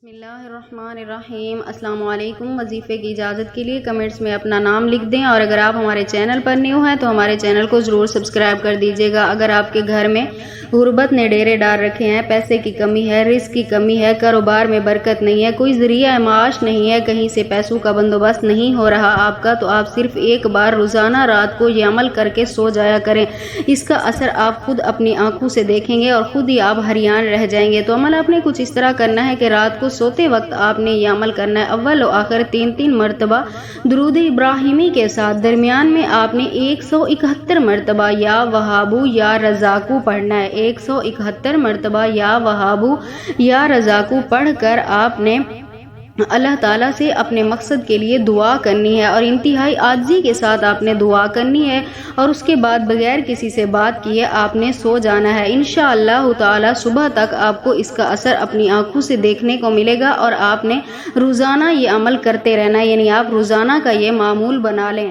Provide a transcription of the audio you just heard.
بسم اللہ الرحمن الرحیم۔ السلام علیکم۔ وظیفے کی اجازت کے لیے کمنٹس میں اپنا نام لکھ دیں، اور اگر آپ ہمارے چینل پر نیو ہیں تو ہمارے چینل کو ضرور سبسکرائب کر دیجیے گا۔ اگر آپ کے گھر میں غربت نے ڈیرے ڈال رکھے ہیں، پیسے کی کمی ہے، رزق کی کمی ہے، کاروبار میں برکت نہیں ہے، کوئی ذریعہ معاش نہیں ہے، کہیں سے پیسوں کا بندوبست نہیں ہو رہا آپ کا، تو آپ صرف ایک بار روزانہ رات کو یہ عمل کر کے سو جایا کریں۔ اس کا اثر آپ خود اپنی آنکھوں سے دیکھیں گے اور خود ہی آپ حیران رہ جائیں گے۔ تو عمل آپ نے کچھ اس طرح کرنا ہے کہ رات کو سوتے وقت آپ نے یہ عمل کرنا ہے۔ اول و آخر 3 مرتبہ درود ابراہیمی کے ساتھ درمیان میں آپ نے 171 مرتبہ یا وہابو یا رزاقو پڑھنا ہے۔ 171 مرتبہ یا وہابو یا رزاقو پڑھ کر آپ نے اللہ تعالیٰ سے اپنے مقصد کے لیے دعا کرنی ہے، اور انتہائی عاجزی کے ساتھ آپ نے دعا کرنی ہے، اور اس کے بعد بغیر کسی سے بات کیے آپ نے سو جانا ہے۔ انشاءاللہ تعالیٰ صبح تک آپ کو اس کا اثر اپنی آنکھوں سے دیکھنے کو ملے گا، اور آپ نے روزانہ یہ عمل کرتے رہنا ہے، یعنی آپ روزانہ کا یہ معمول بنا لیں۔